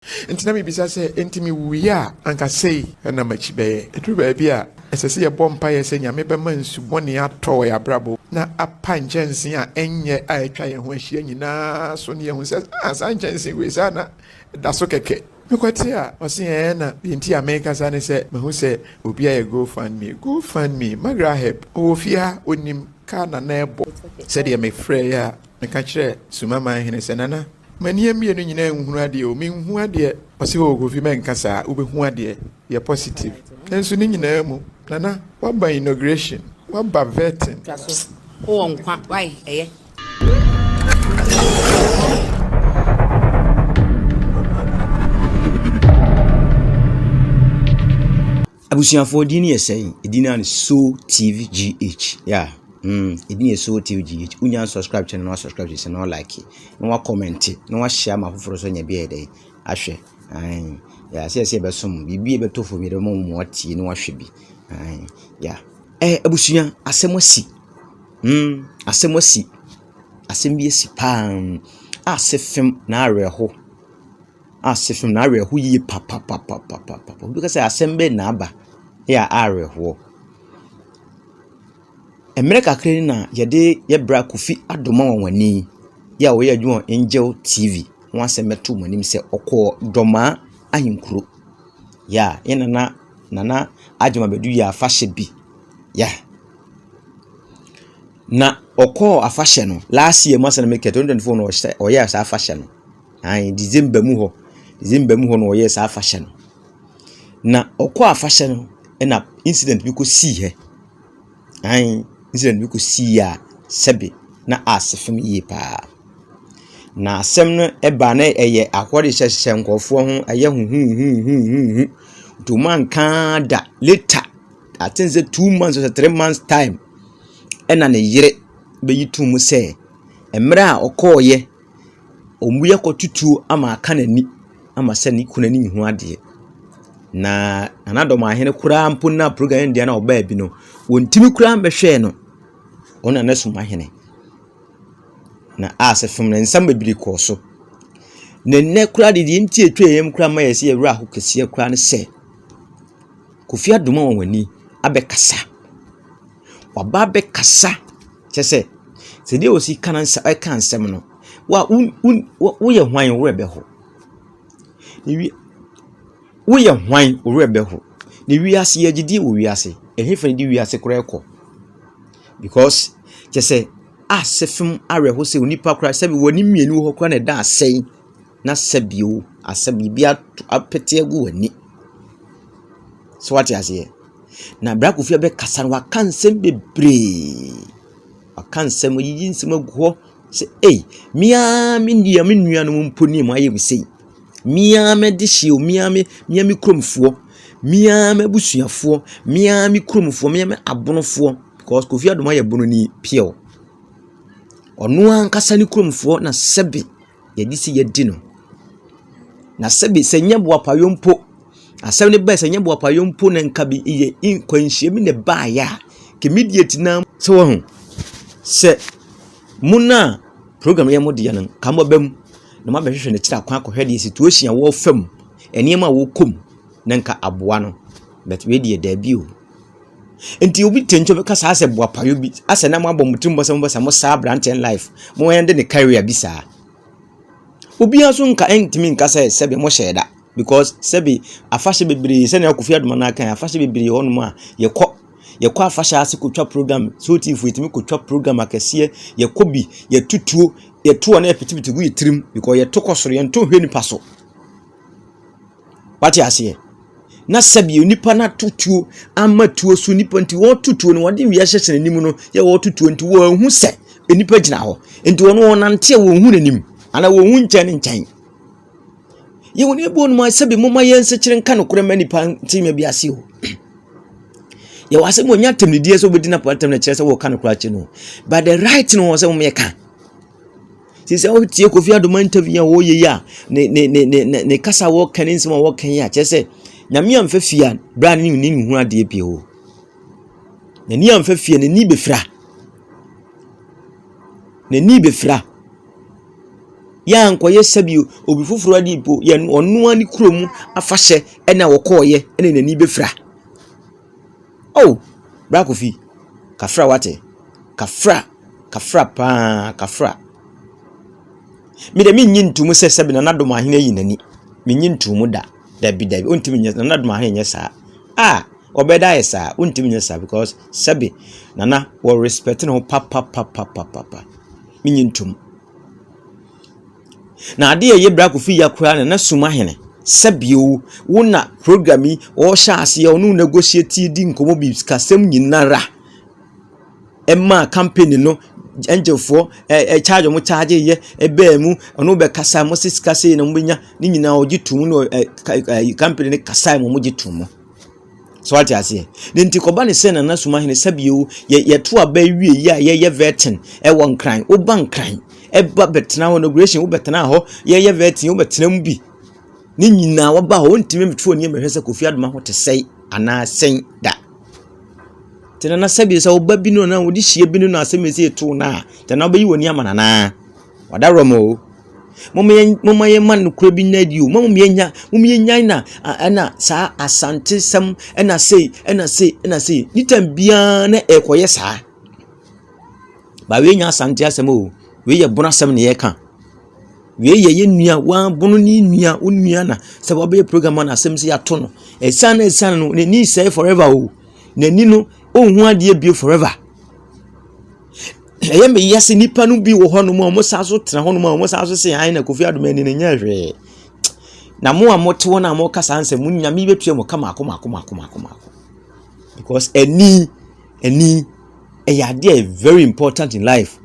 Ntina me bisa say entimi wuya anka sei na machi be eduru ba bia esese ye bompa ye se nyame be mansu bone atọ ya brabo na apa njensen a enye a etwa ye ho ahia nyina so ne ye ho se asa njensen we sa na da so keke mekwati a osi na binti America sa ne se me hu se obi a ye go fund me magra help ofia onim ka na ebo se de me frɛ ya me ka kire Sumahene se nana mani emi enu nyina nhunu ade o menhu ade ose wo Kofi menkasa ubehu ade ye positive enso ni nyina mu nana waba inauguration waba vetting o nkwa why eye abusuafo dini yesɛn edina ne so TV GH yeah edina so TV GH unya subscribe channel no subscribe channel no like no wa comment no wa share ma foforo so nya bia dey ahwe yeah se be som bibi be to fo mi de mo tie no wa hwe bi yeah abusua asemwasi asem bi esi pan asefem na areho yi papa because asembe na aba ya areho America kre na yede yebra Kofi Adomah wani ya wo yadwo Angel TV won asemeto manim se okọ Dormaa ahinkuro ya nana Adomah bedu ya afahye bi ya na okọ afahye no last year masa na make 2024 no o ya sa afahye no December mu ho no o ya sa afahye no na okọ afahye no na incident bi ko si he incident bi ko si ya sebe na asefem yi pa na asem no eba na eye akwode hyehye nkofo ho aye hu to man kan da later I think say 2 months or 3 months time ena ne yire be yitum se emre a okoye omuye kotutu ama aka nani ama se ni kunani hu ade na Dormaahene kura mpo na program dia na oba bi no wontimi kura mbehwe no ona na Sumahene na asefem na nsam bebiri ko so ne kura de nti etwa yem kura ma yesi ewura ho kese kura ne se Kofi Adomah wani abekasa waba bekasa chese se de osi kanansa eka nsem no wa wo ye hwan wo rebe ho ni wo ye hwan wo rebe ho ni wiase ye gidi wo wiase ehefan di wiase kura ekọ because chese asefem areho se onipa kura sebi woni mienu ho kura na da asɛn na sebio asebi bia apete agu wani so what you say na bra Kofi be kasa wa kansem bebre akansem yiyi nsem agu ho se mia me ndia me nua no mponi mu ayem sei mia me de hie mia me kromfo mia me busuafo mia me kromfo mia me abonofo because Kofi Adomah ye bono ni pio ono ankasa ni kromfo na sebe ye disi ye di no na sebe se nyebo apayompo asem ne ba se nyebo apayompo na nka bi ye inkwanhie mi ne ba ya ke mediate na se wo ho se muna program ye mode ya nan kamo bam na ma behwehwe ne kira kwa akohwede situation a wo fam enema wo kom na nka aboa no but we die da bi o enti obi tencho be kasa ase boa payo bi ase na mo abomtum bosa mo sa branchen life mo yende ne career bi sa obi aso nka entimi nka sebe mo sheda because sebe afashe bebre se na Kofi Adomah na kan afashe bebre honum a yekọ afashe ase kotwa program so tifu etimi kotwa program akese yekọ bi yetutuo yeto na epitibiti gu yitrim because yetokọ soro yento hwe nipa so wati ase na sebe nipa na tutuo amatuo so nipa nti wo tutuo no wode wiase hye nanim no ye wo tutuo nti wo hu se nipa gina ho nti wo no nante wo hu nanim ana wo hu nkyɛn ye woni ebo no ma sebe moma yense kyere nka no kora manipa ntima bi ase ho ye wase mo nya temnidie so bodi na patem na kyere se wo ka no kora kye no but the right no wo se mo ye ka sisi o tie Kofi Adomah interview wo ye ya ne kasa wo kan nsema wo kan ya kyere se nyame amfa fia bra ni hu ade pie ho na ni amfa fia ne ni befra ya nkoye sabio obi foforo adi po ye onu ani kurom afahye ena wokoye ena nani befra oh bra Kofi kafra wate kafra pa kafra me de minyi ntumu se sebe na Dormaahene yi nani minyi ntumu da dabi ontimi nya na Dormaahene nya sa obeda esa ontimi nya sa because sebe nana wo respect no papa minyi ntumu na ade ye bra Kofi ya kura na Sumahene sebio wona programi o sha ase ya onu negotiate di nkomo bi kasem nyinara emma campaign no enjefo charge mo charge ye ebe mu onu be kasa mo siskase na mbenya ni nyina ogitum no campaign ne kasa mo gitum so what you say nti koba ne se na Sumahene sabio ye to aba wie ya ye vetin e won kran oban kran eba betena inauguration wo betena ho ye vetin wo betena mu bi ni nyina waba ho ntime metfo ni mehwese Kofi Adomah ho te sei ana sen da tena na sabi sa oba bi no na wodi hie bi no na asemesi eto na tena oba yi woni amana na wada romo mama ye man kura bi na di o mama me nya na ana sa asante sam ena sei ni tambia na ekoye sa ba we nya asante asem o we ye bona sam ne ye kan we ye nua wa bono ni nua onua na se ba be program na asem se ya to no esana no ni say forever o nani no ohun ade bio forever eye me yase nipa no bi wo hono mo sa so tena hono mo sa so se ai na Kofi Adomah ni nya hwe na mo amote wona mo kasa anse mo nya mi betua mo kama akoma because any ade very important in life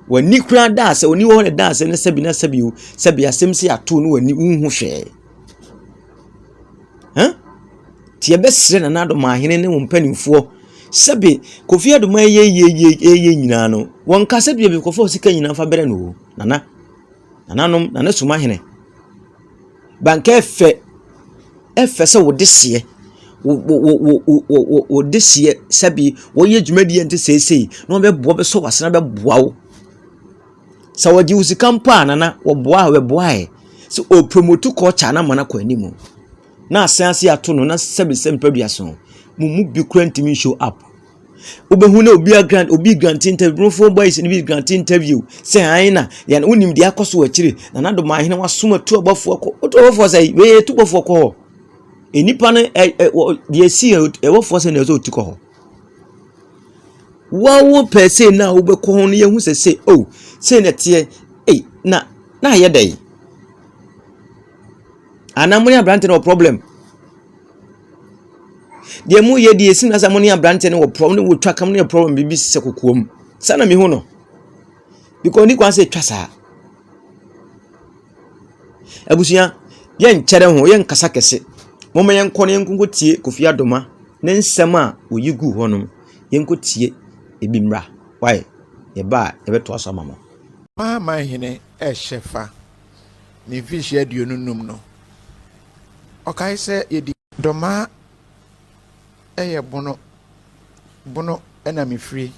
when ni kura da se oni wo ne da se ne sabi na sabi o sabi asem se ato no wani unhu hwe ti ebesre na Dormaahene ne wo mpanimfo sabi Kofi Adomah ye nyina no won ka sabi be kofo sika nyina fa bere no nana Sumahene banka efe se wo dese wo dese sabi wo ye dwumadi ente sesei no be bo be so wasena be boa wo sa wadi usika mpa nana wo boa we boa so o promote culture na mana kwa animu na asense ato no na sabi sempadua so mumu bi kurantimi show up obehu na obi grant interview for boys ni bi grant interview say aina ya unim de akoso akire na Dormaahene wasoma tu abafo ko otofo say we tu bafo ko enipa no de asi ewofo say na so tu ko wawo pese na obekọ ho no ye hu se oh say na tie na ye dai anamuni abrante no problem de mu ye de esim na samuni abrante no problem wo twa kam no problem bibi se kokoom sana me hu no because ni kwan se twa sa abusia ye nkyere ho ye nkasa kese moma ye nkọ ne nkunkotie Kofi Adomah ne nsem a oyigu ho no ye nkotie ebimra why ye ba ye beto aso mama Dormaahene shefa ni fish ye dio nunum no okay se ye di Dormaa eye bono ena me free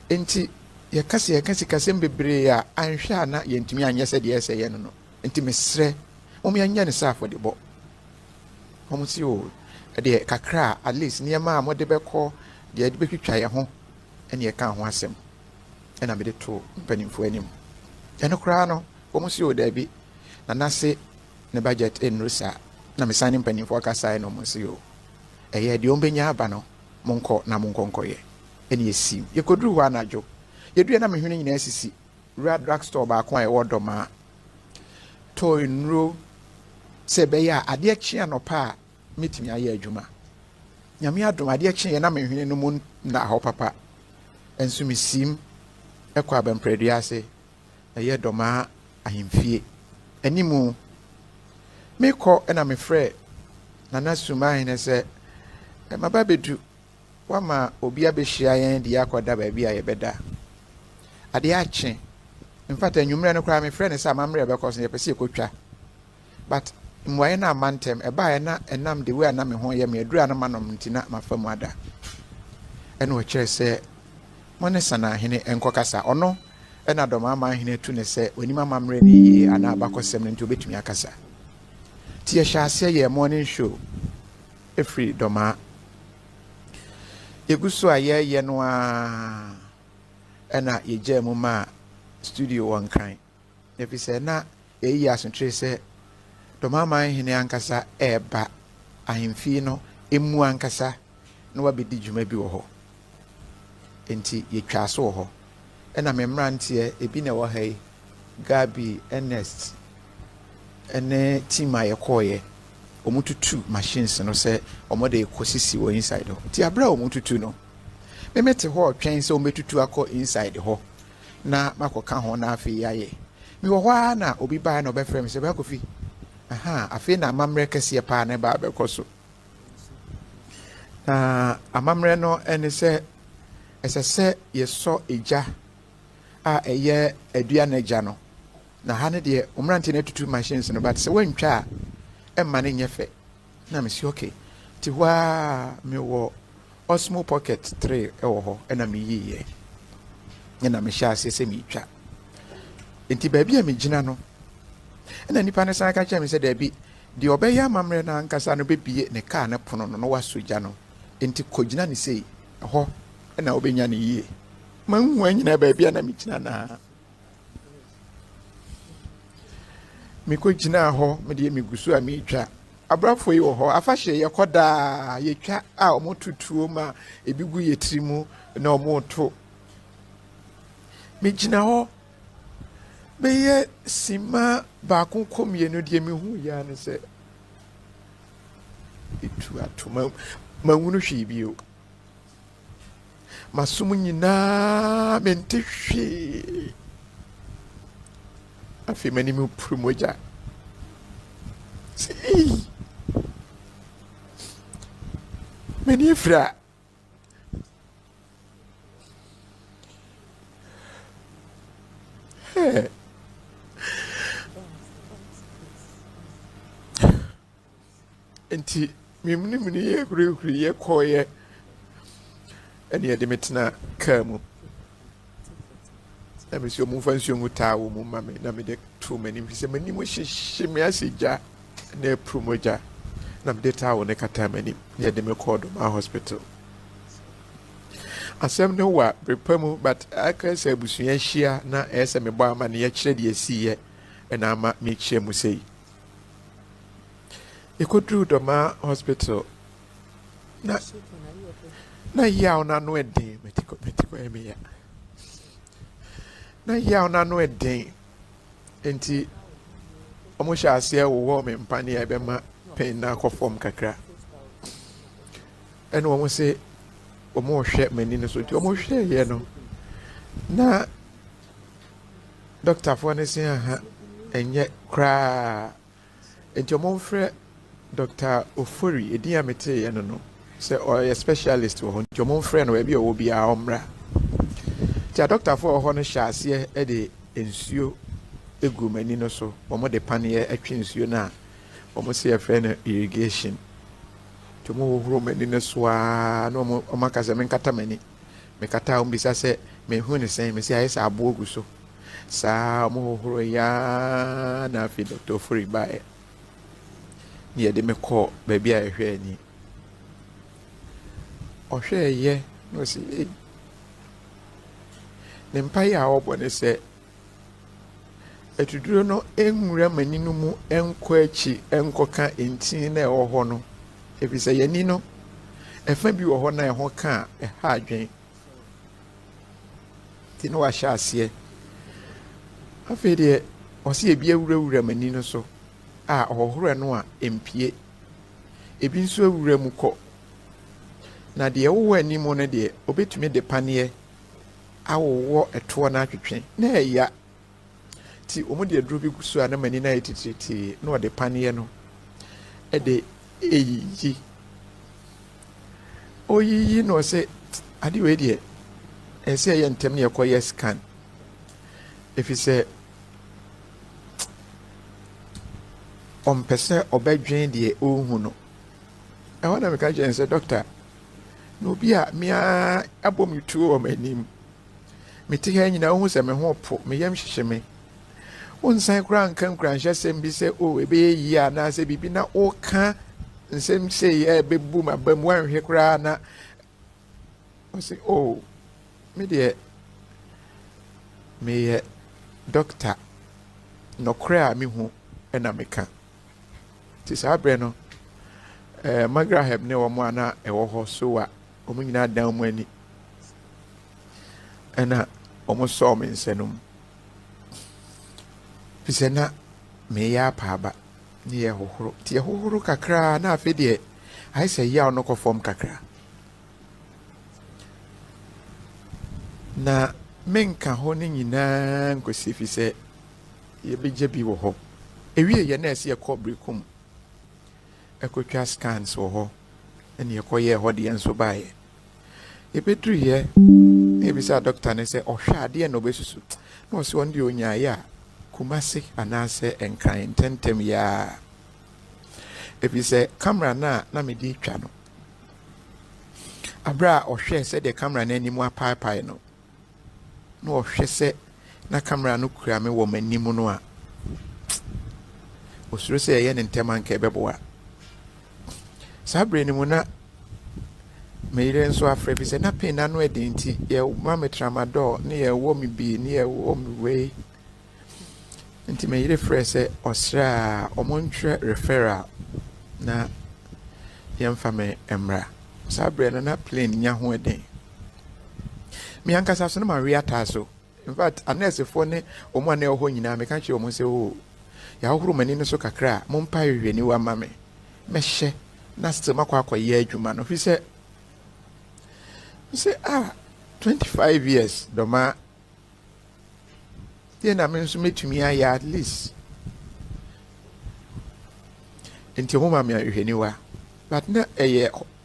enti ye kase bebre ya anhwa na ye ntimi anye se de ese ye no enti mesre omo anya ne sa afode bo omo si o de kakra at least niema mo de beko de betwitwa ye ho ene ye kan ho asem ena me de to mpanimfo anim eno kra no omo si o da bi na nase ne budget enrusa na me sane mpanimfo akasa no mo si o eye de ombenya aba no monko na monkonkoye ene yesim ye kodru ho anajo yedu na mehwene nyina asisi red drugstore ba kwa e Dormaa toy nro sebe ya ade kye no pa mitimi aye adwuma nyame adom ade kye na mehwene no mu na ho papa enso misim ekwa bempredua ase eye Dormaa ahemfie animu meko na mefrɛ nana Sumahene se maba bedu wama obi abehia yen de akoda ba bia ye beda ade akye in fact enwumre no kra mefrɛ ne sa mamre be koso ye pese ekotwa but mwaye na amantem eba ye na enam de we na me ho ye me adura na manom ntina mafamu ada ene o kire se mone Sumahene enkokasa ono ɛna Dormaahene tu ne sɛ onima mamre ne yi ana abakɔsɛm no nti obetumi akasa ti yɛhyɛ aseɛ yɛ morning show efiri Dormaa yɛgu so a yɛyɛ no a ɛna yɛgya mu ma studio wɔ nkran efi sɛ na ɛyi asotwe sɛ Dormaahene ankasa ɛɛba ahemfie no emu ankasa na wabɛdi dwuma bi wɔ hɔ enti yɛtwa so wɔ hɔ ɛna mmranteɛ ebi na wɔ ha yi Gabi Ernest ɛne team a yɛkɔɔyɛ ɔmo tutu machines no sɛ ɔmo de kɔsisi wɔ inside hɔ ti abra ɔmo tutu no memete hɔ twɛn sɛ ɔmo tutu akɔ inside hɔ na makɔka ho na afei yɛayɛ mi wɔ hɔ a na obi baa na ɔbɛfrɛ me sɛ bɛ Kofi afei na amammerɛ kɛseɛ paa na ba bɛkɔ so na amammerɛ no ɛne sɛ ɛsɛ sɛ yɛsɔ egya a ɛyɛ aduane agya no na ha ne deɛ umrante na tutu machines no but sɛ wantwa a ɛmma ne nyɛ fɛ na me si okay ti hɔ a me wɔ Osmo Pocket 3 ɛwɔ hɔ ɛna me yiye ɛna me hyɛ ase sɛ me twa enti baabi a me gyina no ɛna nipa ne san ka kyerɛ me sɛ daabi deɛ ɔbɛyɛ amammerɛ na ankasa no bɛbie ne kaa ne pono no na wasɔ gya no enti kɔgyina ne sei ɛhɔ ɛna wobɛnya ne yie manhu anyina baabi a na me gyina na mekɔgyina hɔ mede megu so a metwa abrafo yi wɔ hɔ afahye yɛkɔ daa yɛtwa a ɔmo tutuo ma ebi gu yɛtiri mu na ɔmo to megyina hɔ bɛyɛ sima baako kɔmienu deɛ mehu yɛ ne sɛ etu ato manwunu hwee bio masom nyinaa mente hwee afei m'anim puru mogya sei m'ani afira enti memuni yɛ kurikuri yɛ kɔɔyɛ ɛne yɛde metena kaa mu na mesi ɔmo mfa nsuo ngu taa wɔ mu ma me na mede to m'anim fi sɛ m'anim hyehye me ase gya na apuru mogya na mede taa wɔ ne kata m'anim na yɛde me kɔɔ Dormaa hospital asɛm no wɔ brepa mu but aka sɛ abusua hyia na ɛyɛ sɛ mebɔ ama ne yɛkyerɛ deɛ ɛsiiɛ ɛna ama mekyerɛ mu sei yɛkɔduru Dormaa hospital na yaw na no ɛden metiko ɛmeya na yaw na no ɛden enti ɔmo hyɛ aseɛ wowɔ me mpane a ɛbɛma pain na akɔ fam kakra ɛna ɔmo sɛ ɔmo hwɛ m'ani no so nti ɔmo hwɛɛyɛ no na doctorfoɔ no sɛ aha ɛnyɛ koraa nti ɔmo mfrɛ Dr. Ofori edin a meteeɛ no no sɛ ɔyɛ specialist wɔ hɔ nti ɔmo mfrɛ no baabi a ɔwɔ biara ɔmmra nti a doctorfoɔ wɔ hɔ no hyɛ aseɛ de nsuo egu m'ani no so ɔmo de paneɛ atwe nsuo no a ɔmo sɛ yɛfrɛ no irrigation nti ɔmo hohoro m'ani no so a na ɔmo aka sɛ menkata m'ani mekata ɔmo bisa sɛ mehu ne sɛn mesi ayɛ sɛ aboɔ gu so saa ɔmo hohoro yaa na afei Dr. Ofori baeɛ ne yɛde me kɔɔ baabi a yɛhwɛ ani ɔhwɛɛyɛ na ɔsɛ ne mpaeɛ a ɔbɔ ne sɛ atuduro no nwura m'ani no mu nkɔ akyi nkɔka ntin na ɛwɔ hɔ no ɛfiri sɛ yɛni no ɛfa bi wɔ hɔ na ɛho ka a ɛha adwen nti na wahyɛ aseɛ afei deɛ ɔsɛ ebi awurawura m'ani no so a ɔhɔhorɔ no a empie ebi nso awura mu kɔ na deɛ wowɔ anim no deɛ obetumi de paneɛ awowɔ ɛtoɔ no atwetwe na ɛya ti ɔmo de aduro bi gu so a na m'ani no ayɛ titiritii na ɔde paneɛ no ɛde eyiyi oyiyi na ɔsɛ ade wei deɛ ɛsɛ ɛyɛ ntɛm ne yɛkɔyɛ scan ɛfiri sɛ ɔmpɛ sɛ ɔbɛdwen deɛ ɔhu no ɛhɔ na meka kyerɛ sɛ doctor na obi a mea abɔ me tuo wɔ m'anim mete ha nyina wo se me ho po me yam hyehye me wonsan kura nkan kura nhye sem bi se o ebe yi ana se bibi na o ka nsem se ye bebu ma bam wanhwe kura na o se o me de me doctor no kura me hu na me ka ti sa bre no magraheb ne wo mo ana e wo ho so a o mu nyina dan mu ani ana o mo so me nsenum pisena me ya paaba ni ye hohoro ti ye hohoro kakra na afi de ai se ya no kofom kakra na menka ho ni nyina nkosi fi se ye beje bi wo ho ewie ye na ese ye kobrikum ekotwa scans wo ho ene ye koye ho de enso baaye e bedru ye e bi sa doctor ne se ohwa ade no besusu no se won de onya ya kumase anase enkran tentem ya ebi se camera na me di twa no abra ohwe se de camera na animu apaipai no no ohwe se na camera no kura me wo manimu no a osuro se ye ne ntema nka ebeboa sabre ni mu na meire nso afre bi se na pin na no edinti ye mama tramadol ne ye wo mi bi ne ye wo mi we nti meire frɛ sɛ ɔsra ɔmontwe referral na yɛmfa me emra sabre na plane nya ho eden me ankasa so na ma reata so in fact anese fo ne omo ana ho nyina me ka kye omo se o ya hohoro mani no so kakra mo mpa hwehwani wa ma me mehye na stema kwa ye adwuma no fi sɛ 25 years Dormaa na me nso metumi aya at least enti ho ma me ahwehwaniwa but na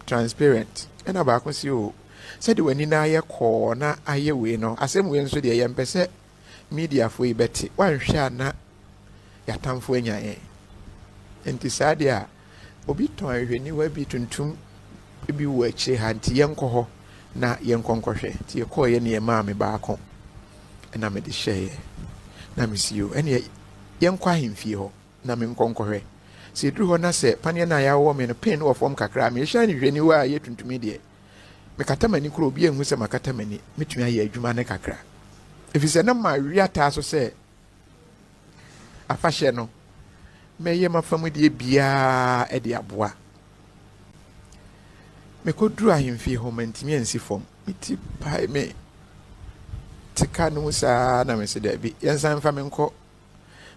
transparent ena ba ko si o said wani na aye ko na aye we no asem we nso de ye mpese media fo ibeti wanhwe na yatamfo anyaye enti sade a obi ton ahwehwaniwa bi tuntum bi wo achi ha nti yenko ho na yenkonkohwe ti ye ko ye ne ma me ba ko ena me de hye na misio ene yenkwa hemfie ho na me nkonkohwe se duru ho na se pane na ya wo me no pen wo fom kakra me hya ne hwani wa ye tuntumi de me katamani kro obi enhu se makatamani metumi aye adwuma ne kakra efise na ma wiata so se afahye no me ye mafam de bia e de aboa me koduru ahemfie ho mantimi ansi fom meti pai me tika no sa na me se da bi yensan fa me nko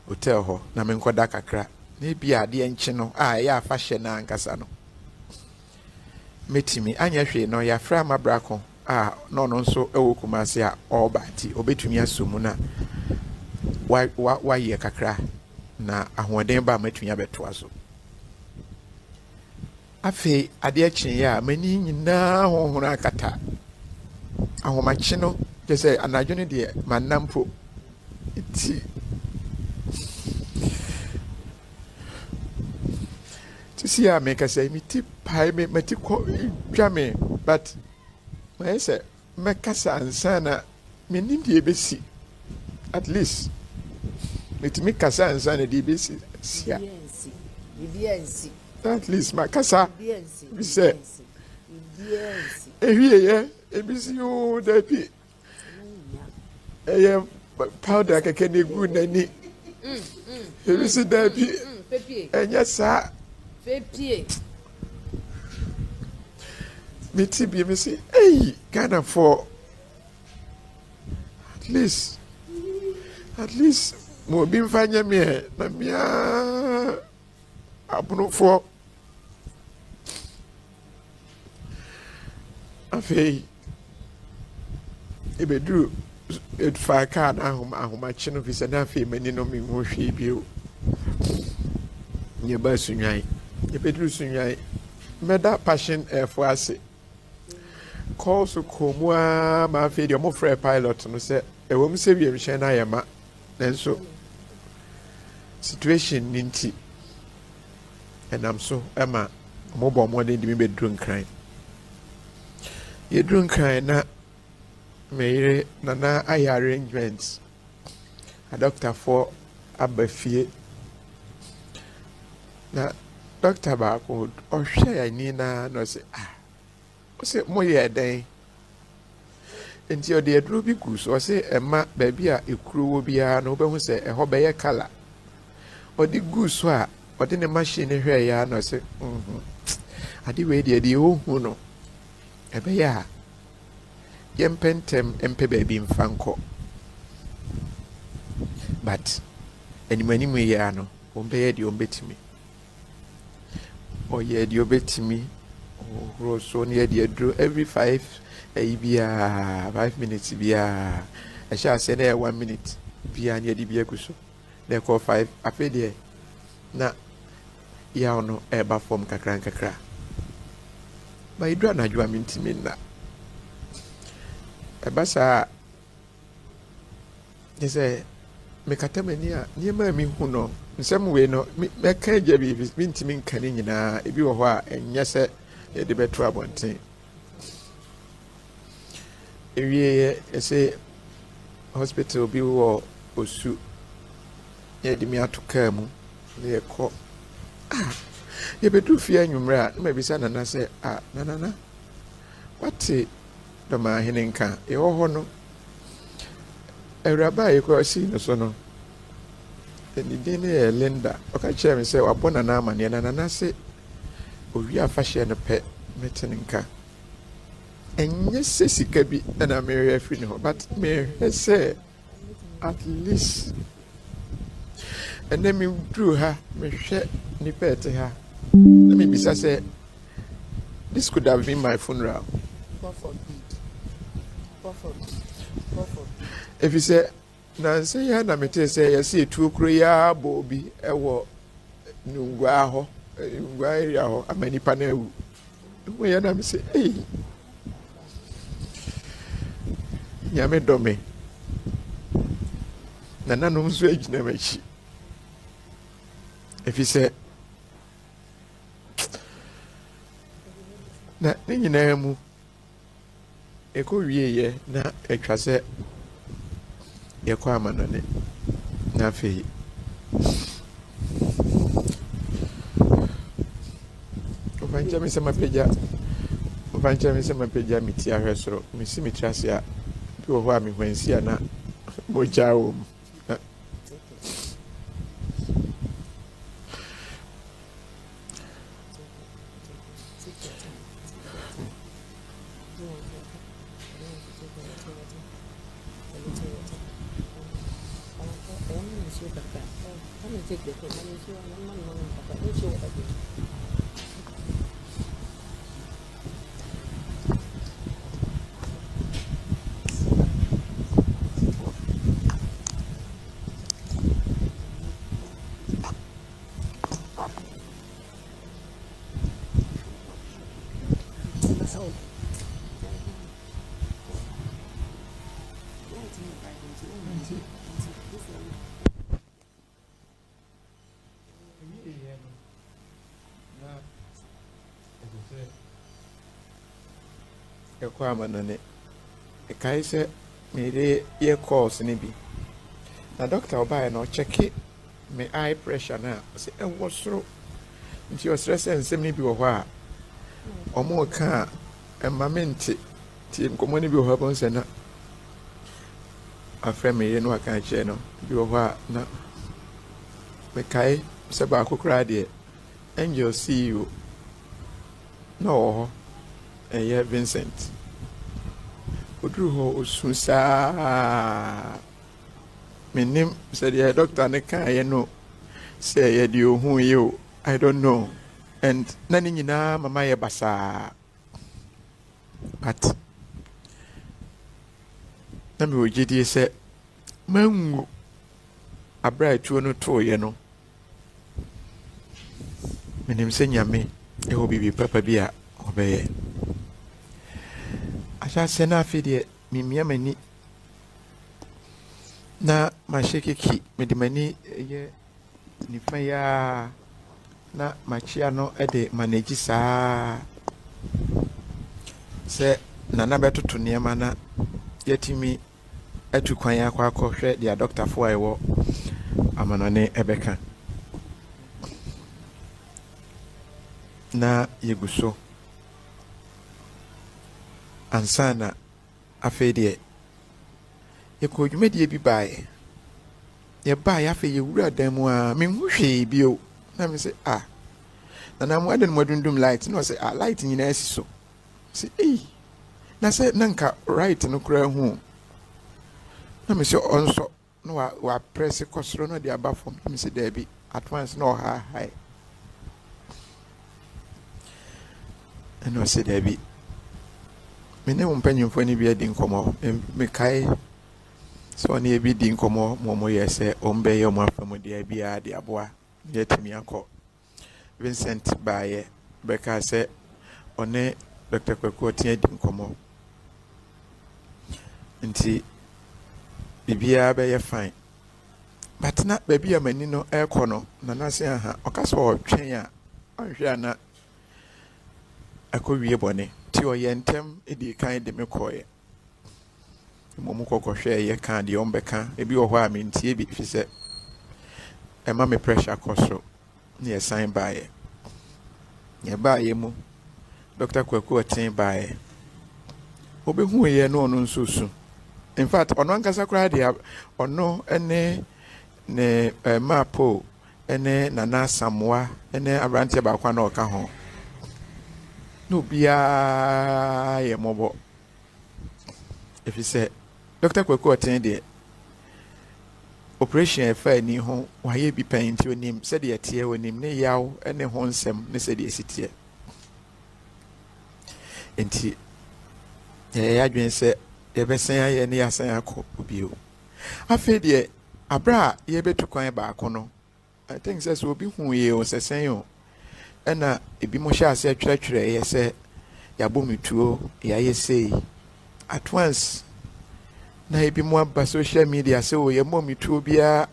hotel ho na me nko da kakra na bia ade enche no a ya afahye na ankasa no metimi anya hwe no ya fra mabrako no nso ewo kumase a obati obetumi asomu na wa ye kakra na ahoden ba matumi abeto aso afi ade akyin ya mani nyina hohoro akata ahomachi no je say anadwo ne de manampo ti see I make say me tip pie me meti ko dwame but my say make sa ansana me nim de ebesi at least meti me kasa ansana de ebesi sia at least my kasa we say ewie ebisi o da bi powder keke ne gu nani ebisi da bi enya sa Fepie. Meti bi me say, hey, Ghana for at least mo bi mfanya me na mia abuno for afei ebedru it fa card ahoma chino visa na afei mani no me ho hwe bi o nye ba sunwan ye pedru sunwan meda passion for ase call so komua ma fe de mo frɛ pilot no se e wo mse bi ehwe na yema nenso situation ninti enam so ema mo bo mo de mi bedru nkran ye dru nkran na meyere nana ayɛ arrangements a doctor for aba fie na doctor baako ɔhwɛ ani na ɔsɛ ɔsɛ moyɛ dɛn nti ɔde aduro bi gu so ɔsɛ ɛma baabi a ekuro wɔ biara na wobɛhu sɛ ɛhɔ bɛyɛ kala ɔde gu so a ɔde ne machine hwɛ ya na ɔsɛ ade wei deɛ deɛ ɔhu no ɛbɛyɛ a yɛmpɛ ntɛm mpɛ baabi mfa nkɔ but animanim yɛ a no ɔmbɛyɛ deɛ ɔmbɛtumi ɔyɛ deɛ ɔbɛtumi ɔhoro so ne yɛde aduro every 5 minutes biara ɛhyɛ ase na yɛ 1 minute biara ne yɛde bi agu so na ɛkɔ 5 afei deɛ na yaw no ɛba fam kakra nkakra ba idura anadwo a mentimi nna ɛba saa ne sɛ mekata m'ani a nneɛma a mehu no nsɛm wei no mɛka agya bi mentimi nka ne nyinaa ebi wɔ hɔ a ɛnyɛ sɛ yɛde bɛto abɔnten ewieɛ ɛsɛ hospital bi wɔ osu yɛde me ato kaa mu na yɛkɔ yɛbɛduru fie anwummerɛ a na mabisa nana sɛ nanana wate Dormaahene nka ɛwɔ hɔ no awuraba a yɛkɔ asii no so no ne din no yɛ Linda ɔka kyerɛ me sɛ wabɔ nana amanneɛ na nana se owie afahyɛ no pɛ mete ne nka ɛnyɛ sɛ sika bi ɛna mehwɛ afiri ne hɔ but mehwɛ sɛ at least ɛnɛ meduru ha mehwɛ nnipa ɛte ha na mebisa sɛ this could have been my funeral ɛfiri sɛ nansɛ yɛ na metee sɛ yɛsɛ ɛtuo kuro yi abɔ obi ɛwɔ nungwaa hɔ nungwaa area hɔ ama nnipa no awu ɛmu yɛ na me sɛ nyame dɔ me nananom nso agyina m'akyi ɛfiri sɛ na ne nyinaa mu ɛkɔ wieɛ na atwa sɛ yɛkɔ amanɔne na afei ɔfankyɛ me sɛ mapagya meti ahwɛ soro mesi metiri ase a bi wɔ hɔ a mehwansi a na mogyaa wɔ mu ɛkɔ amanɔne ɛkae sɛ mede yɛ calls ne bi na doctor ɔbaeɛ na ɔkyɛke me eye pressure no a ɔsɛ ɛwɔ soro nti ɔsrɛ sɛ nsɛm no bi wɔ hɔ a ɔmo ka a ɛma me nte nti nkɔmmɔ no bi wɔ hɔ bɛhu sɛ na afrɛ me yere no waka kyerɛ no bi wɔ hɔ a na mekae sɛ baako koraa deɛ Angel CEO na ɔwɔ hɔ ɛyɛ Vincent oduru hɔ osu saa menim sɛ deɛ doctor ne kaeɛ no sɛ ɛyɛ deɛ ohu yi o I don't know and na ne nyinaa mama yɛ basaa but na me wɔ gyedie sɛ manwu aberɛ a atuo no tooyɛ no menim sɛ nyame ɛwɔ biribi papa bi a ɔbɛyɛ ahyɛ no afei deɛ memia m'ani na mahyɛ keki mede m'ani yɛ nifa yi a na makyia no de managyi saa sɛ nana bɛtoto nneɛma na yɛtumi atu kwan akɔ akɔhwɛ deɛ doctorfoɔ a ɛwɔ amanɔne ɛbɛka na yɛgu so ansa na afei deɛ yɛkɔ dwumadie bi baeɛ yɛbaeɛ afei yɛwura dan mu a menhu hwee bio na me sɛ na mo ade no madundum light na ɔsɛ light nyinaa asi so sɛ na sɛ na nka right no koraa hu na me sɛ ɔnsɔ na wa press kɔsoro no de aba fam na me sɛ daabi at once na ɔhahae ɛna ɔsɛ daabi me ne wo mpanyimfoɔ no bi adi nkɔmmɔ mekae sɛ ɔne bi di nkɔmmɔ ma yɛ sɛ ɔmbɛyɛ ɔmo afa mu deɛ biara de aboa yɛatumi akɔ Vincent baayɛ bɛka sɛ ɔne Dr. Kwaku ɔteɛ di nkɔmmɔ nti bibiara bɛyɛ fine but na baabi a m'ani no ɛrekɔ no na se aha ɔka sɛ ɔtwɛn a ɔnhwɛ a na akɔwie bɔne nti ɔyɛ ntɛm ɛdi kan de me kɔɔeɛ mmom kɔkɔhwɛ ɛyɛ ka deɛ ɔmbɛka ebi wɔ hɔ a mentie bi fi sɛ ɛma me pressure kɔ soro na yɛsan baeɛ yɛbaeɛ mu Dr. Kwaku ɔten baeɛ wobɛhu yɛ no ɔno nso su in fact ɔno ankasa koraa deɛ ɔno ne ne mapo ne Nana Samoa ne aberanteɛ baako na ɔka ho na obiara yɛ mmɔbɔ ɛfiri sɛ Dr. Kwaku ɔten deɛ operation ɛfa ani ho wayɛ bi pɛn nti onim sɛdeɛ ɛteɛ onim ne yaw ne ho nsɛm ne sɛdeɛ ɛsiteɛ nti yɛyɛ adwene sɛ yɛbɛsan ayɛ ne yɛasan akɔ bio afei deɛ abra a yɛbɛtu kwan baako no I think sɛ sɛ obi hu yɛ o sɛsɛn o ɛna ebi mo hyɛ ase atwerɛtwerɛ yɛ sɛ yɛabɔ me tuo yɛayɛ sei at once na ebi mo aba social media sɛ o yɛmmɔ me tuo biara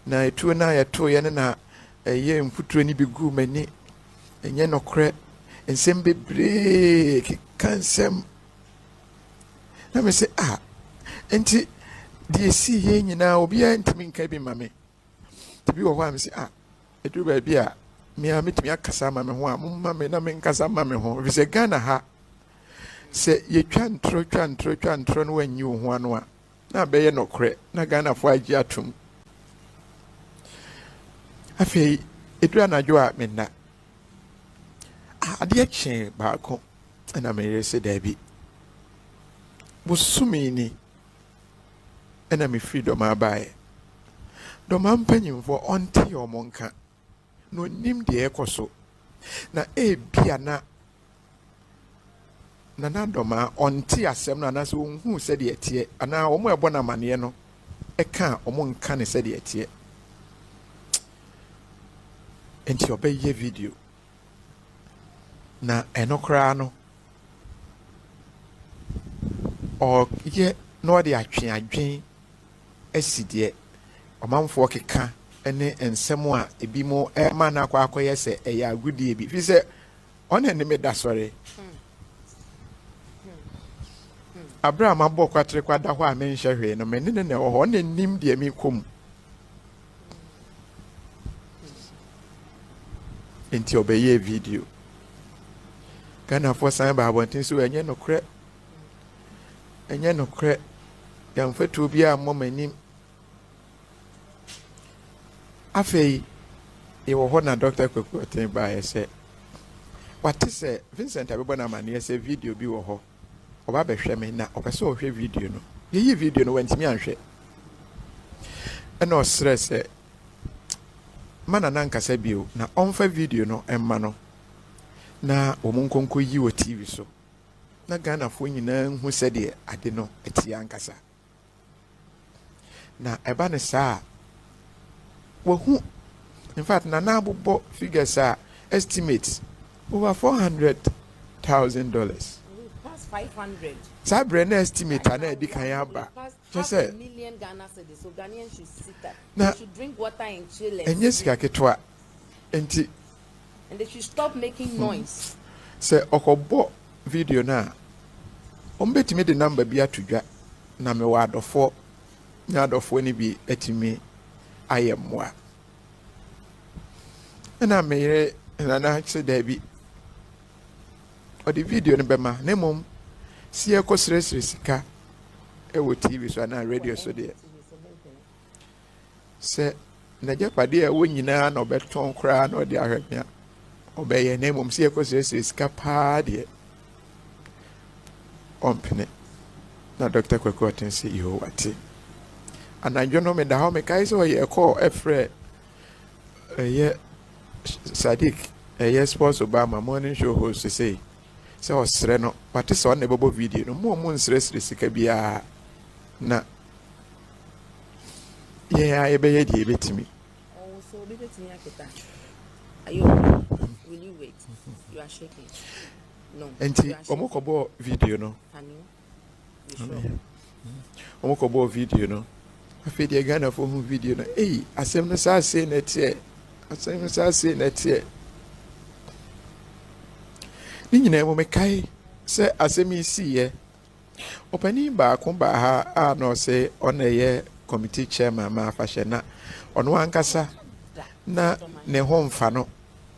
na etuo na yɛtoo yɛ ne na ɛyɛ mfuturo ni bi gu m'ani ɛnyɛ nokorɛ nsɛm bebree keka nsɛm na me sɛ enti deɛ si yɛ nyinaa obiara ntumi nka bi ma me nti bi wɔ hɔ a me sɛ ɛduru baabi a mea metumi akasa ma me ho a momma me na menkasa ma me ho ɛfiri sɛ Ghana ha sɛ yɛtwa ntoro no wanyi wo ho ano a na bɛyɛ nokorɛ na Ghanafoɔ agye atom afei ɛduru anadwo a menna adeɛ kyee baako ɛna meyɛ sɛ daabi bosome ni ɛna mefiri Dormaa baeɛ Dormaa mpanyimfoɔ ɔnte ɔmo nka na onim deɛ ɛkɔ so na ebia na Dormaa ɔnte asɛm no anaasɛ ɔnhu sɛdeɛ ɛteɛ anaa ɔmo ɛbɔ no amanneɛ no ɛka ɔmo nka ne sɛdeɛ ɛteɛ nti ɔbɛyɛ video na ɛno koraa no ɔyɛ na ɔde atwe adwen asi deɛ ɔmanfoɔ keka ne nsɛm a ebi mo ɛma no akɔyɛ sɛ ɛyɛ agudie bi fi sɛ ɔne ne me da sɔre Abraham abɔ kwatere kwada hɔ a menhyɛ hwee no mene ne wɔ hɔ ɔne nim deɛ mekɔ mu nti ɔbɛyɛ video Ghanafoɔ san ba abɔnten so ɛnyɛ nokorɛ yɛmfatuo bi a mmɔ m'anim afei yɛwɔ hɔ na Dr. Kwaku ɔten baeɛ sɛ wate sɛ Vincent abɛbɔ no amanneɛ sɛ video bi wɔ hɔ ɔba bɛhwɛ me na ɔpɛ sɛ ɔhwɛ video no yɛyi video no wantumi anhwɛ ɛna ɔsrɛ sɛ ma Nana nkasa bio na ɔmfa video no ɛmma no na wɔn nkonko yi wɔ TV so na Ghanafoɔ nyinaa hu sɛdeɛ ade no ɛte ankasa na ɛba ne saa wɔhu in fact Nana abobɔ figures a estimate over $400,000 past 500 saa brɛ na estimate a na ɛdi kan aba kyɛ sɛ million Ghana cedis so Ghanaians should sit up na they should drink water and chill ɛnyɛ sika ketewa nti and they should stop making noise sɛ ɔkɔbɔ video na ɔmbɛtumi de number bi ato dwa na me wa adofo na adofo ni bi etimi ayɛ mmoa na me yere na se da bi odi video no bema na mom si ekosresre sika e wo TV so na radio so de se na japade a wo nyina na obeton kra na odi ahwemia obeye na mom si ekosresre sika pa de ompene na Dr. Kwaku atensi yo wate anadwo no me da ho me kai so ye call efre ye Sadiq sports Obama morning show host say osre no pate so na bebo video no mo nsresre sika bia na ye ya be ye die betimi so be betimi aketa will you wait you are shaking no enti omokobo video no omokobo video no afi de Ghana for hu video no asem no sa say na tie asem no sa say na tie ni nyina mo mekai se asem isi ye opani ba ko ba ha a no se oneye committee chairman ma afahye na ono ankasa na ne homfa no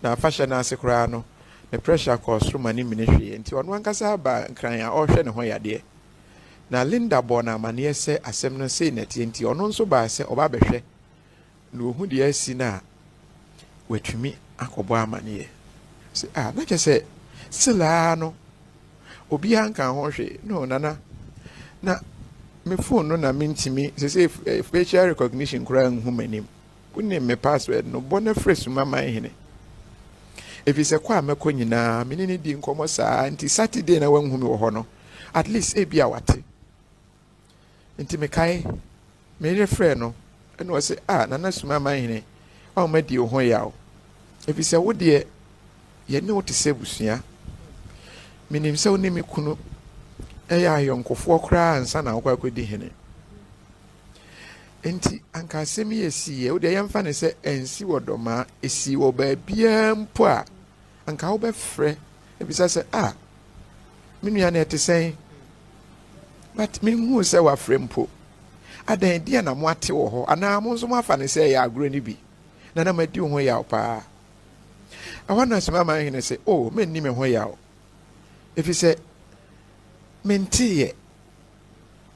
na afahye na asekura no the pressure cost room ani minihwe nti ono ankasa ba nkran a ohwe ne ho yade na Linda bona mane se asem no sei na tie nti ono nso ba se oba behwe na ohu de asi na watumi akobo amane se na che se sila no obi anka ho hwe no nana na me phone no na mentimi se facial recognition kura nhu manim woni me password no bona fresh mama hene if is a kwa meko nyina menene di nkomo saa nti Saturday na wanhu me wo ho no at least e bia wate nti me kai me refre no eno wo se nana sumama hene o ma di ho yawo if is a wo de ye ne wo te sebusua menim se woni me kunu eya yonkofo kra ansa na akwa akodi hene enti anka asemi esi ye wo de yemfa ne se ensi wodoma esi wo ba bia mpo a anka wo be frɛ ebisa se menua na ete sen but menhu se wa frɛ mpo adan dia na mo ate wo ho ana mo nso mo afa ne se ya agro ni bi na madi ho ya pa awana sema ma hene se menni me ho ya if you say mentie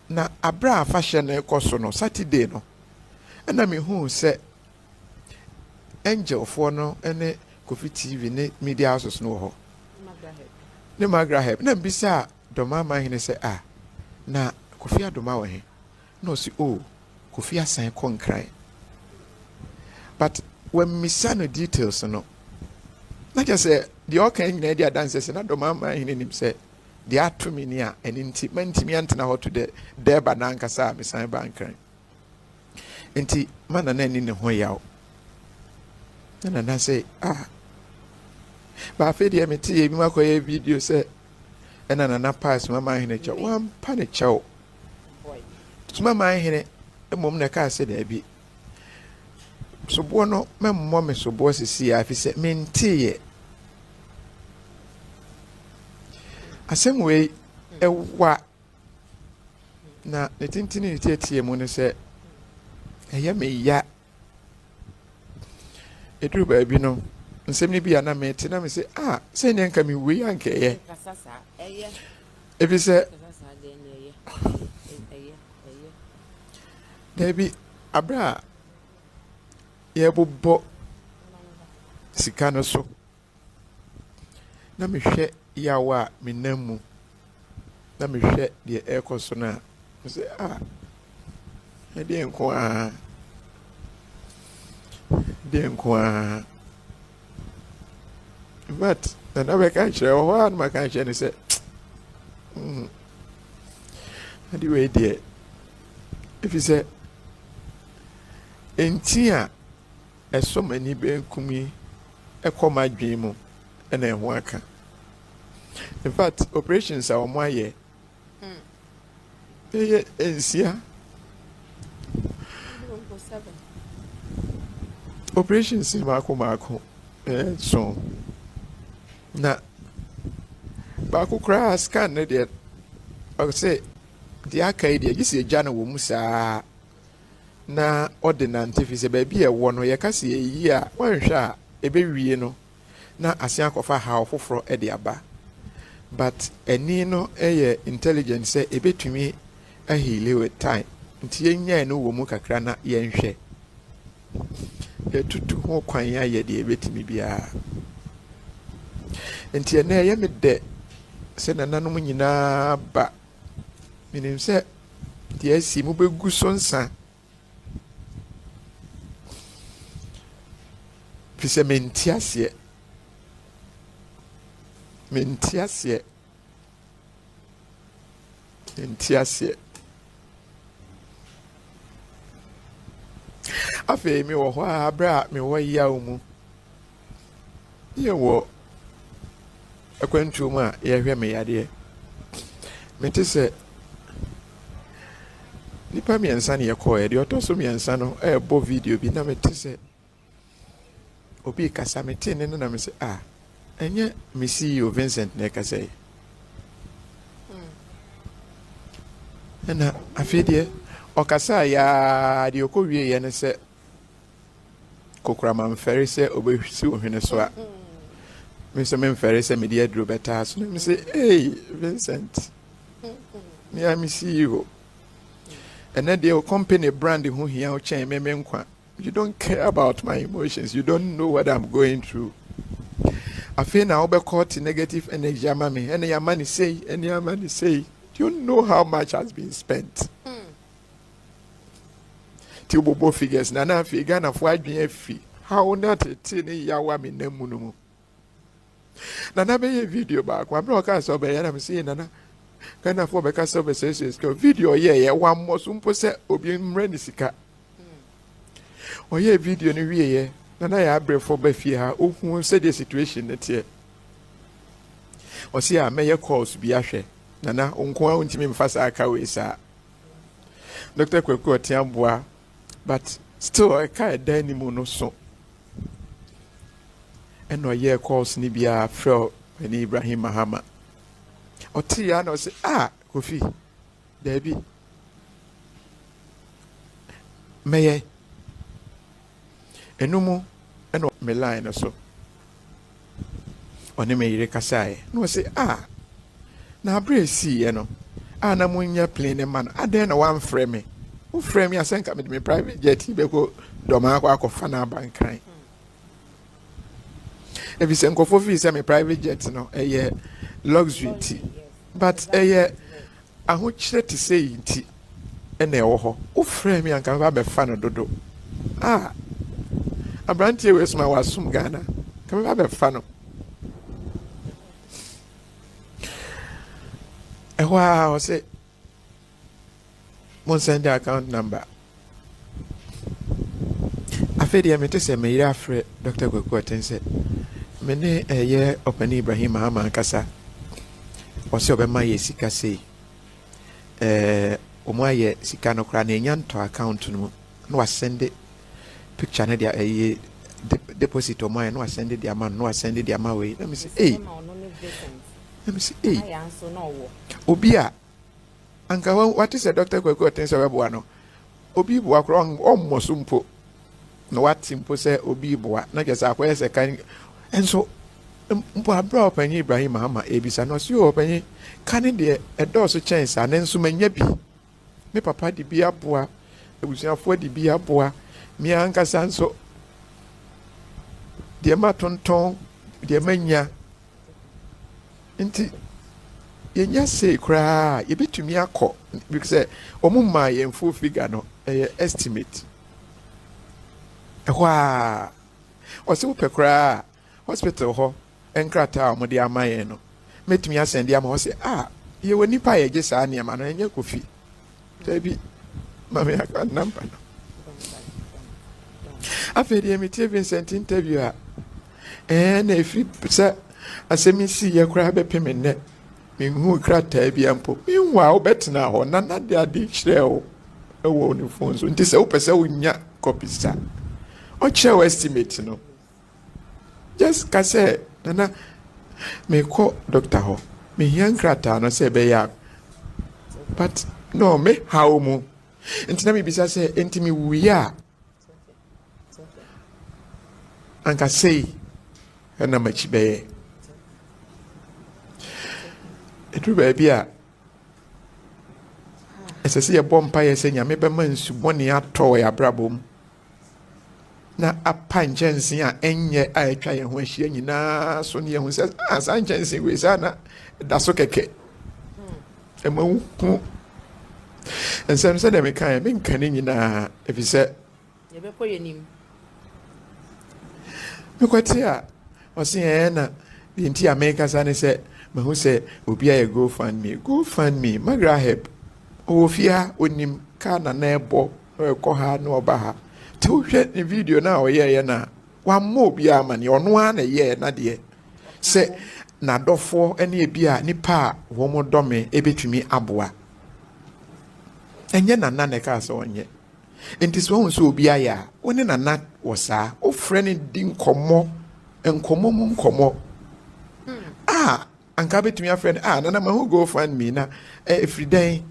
na abra afahye na ekoso no Saturday no na me hu se angel for no ene Kofi TV ne media houses no ho ne magraheb na mbisa Dormaahene se na Kofi Adomah wo he no si Kofi asan konkran but when misa no details no na just say the okan na dia dances na Dormaahene nim se the atumi ni a enti mantimi antena ho to the deba na nkasa misan bankran enti mana na ni ne ho yawo na say ba fe de meti e bi makoye video se na pass Dormaahene cha wan pa ne chawo Dormaahene emom na ka se da bi sobo no memmo me sobo sisi afi se mentie asem we ewa na netintini nitiatie mu ne se eye me ya eduru ba bi no nsem ni bia na me te na me se se ne nka me we anka eye ebi se debi abra ye bobo sika no so na me hwe yawa minamu na me hwe de ekoso na se de enko but na we kan chere o wa ma kan chere ni se adi we de if you say entia eso mani be nkumi ekoma dwen mu na eho aka in fact operations are more ye ensia operations mako so na ba ku crash scan na de I say the arcade, you see a jana womusa na ordinance if is a baby a one or yakasi a year, one shot, a baby, na asian kofa how for ediaba. But a nino a intelligence say a bit to me a healy with time. Ntiye no wo mu kakra na ye nhwe ye tutu ho kwan ya ye de betimi bia ntiye na ye me de se nananom nyina ba minim se de asi mu begu so nsa pise mentiasie afe mi wo ho abra mi wo ya umu ye wo akwantu mu a ye hwe me yade mete se nipa miensa ne ye ko ye de otoso miensa no bo video bi na mete se obi kasa mete ne no na me se enye me CEO Vincent ne kasa yi na afe de okasa ya de okowie ye ne se kokura man fere se obehwisi ohwene so a me se men fere se me de adro beta so me se hey Vincent me am CEO and then the company brand who here o chen me nkwa you don't care about my emotions, you don't know what I'm going through. I feel now be caught in negative energy amame and your money say do you know how much has been spent? Bobo figures nana figure na for adwen afi how not tini yawa me namunumu nana be video back wa bro ka so be ya na me say nana kana for be ka so be say video ye one more so mpo se obi mre ni sika oye video ni wie ye nana ya abre for be fie ha ohun se the situation net ye o see a meye calls bi ahwe nana onko a ontimi mfasa aka we sa Dr. Kweku Otiamboa. But still, I can't die anymore. No so. And no year calls Nibia Fro and Ibrahim Mahama. Or Tiano say, Kofi, Debbie. May I? And no more, and no me line or so. Or me recasai. No say, now brace see, you know. Na munya plane man. Then one frame me. Who frame me a send me to private jet, he go Dormaa Fana Bankai. If you send Kofi, send me private jet, no, a year luxury tea. But a year, I would try to say tea. And they who frame me and come have a fan of dodo. A brand here with my wasum Ghana. Come have a fan. Wow, say. Send the account number. I feel the amity say me afraid Dr. Kweku said. Mene a year open Ibrahim Mahama Kasa. Was your my sika say. Omoye Sikano Cranian to account no send it picture Nadia a deposit of mine, no send it the amount, no send it the amount way. Let me say, Obia. Anka what is a Dr. Kweku things of Buano? Obi walk wrong almost umpo. No what simple say Obi boa, not just a question kind. And so Mbwa open Ibrahim Mahama Ebisa no si open can de a dorsal chance and then so many bi. Me papa di bia boa, ebusuafo di bia boa, me anka sanso. De ma tonton, de manya. Nti yenya say kra ye betumi akọ because omumma ye full figure no estimate ehwa o se wo pekra hospital ho enkrata mo de amaye no metumi asende ama o se ye woni pa ye je sa ne ma no enye Kofi tabi mama ya kan number no afedi emiti Vincent interview na efi se asemisi ye kra be pemene who crata be ample. Meanwhile, better now, none of the addict shell. A warning phone, so this open so in ya copies. Or shall estimate, no. Just Casse, Nana may call Dr. Ho. Me young crata, no say, but no me how mu nti na me bisa sɛ enti me wuya anka sei na machi bɛyɛ ɛduru baabi a ɛsɛ sɛ yɛbɔ mpaeɛ sɛ nyame bɛma nsubɔne atɔ wɔ yɛabrabɔ mu na apa nkyɛnse a ɛnyɛ a ɛtwa yɛn ho ahyia nyinaa so ne yɛhu sɛ saa nkyɛnse wei saa na da so kɛkɛ ɛma wo hu nsɛm sɛ dɛ mekaeɛ menka ne nyinaa ɛfiri sɛ yɛbɛkɔ yɛnim mekɔte a ɔse ɛɛ na deɛnti a mekasa ne sɛ mahu sɛ obi ayɛ gofundme magraheb ɔwɔ fie ha onim ka nana ɛbɔ ɛkɔ ha na ɔba ha nti wohwɛ ne video no a ɔyɛeɛ no a wamma obiaa ma neɛ ɔno ara na ɛyɛɛ na deɛ sɛ n'adɔfoɔ ne ebi a nipa a wɔn dɔme ebɛtumi aboa ɛnyɛ nana na ɛka sɛ ɔnyɛ nti sɛ wɔn nso obi ayɛ a wɔne nana wɔ saa ofrɛ ne di nkɔmmɔ mu nkɔmmɔ a anka bɛtumi afrɛ no a nana ma ho gofundme na ɛfiri dɛn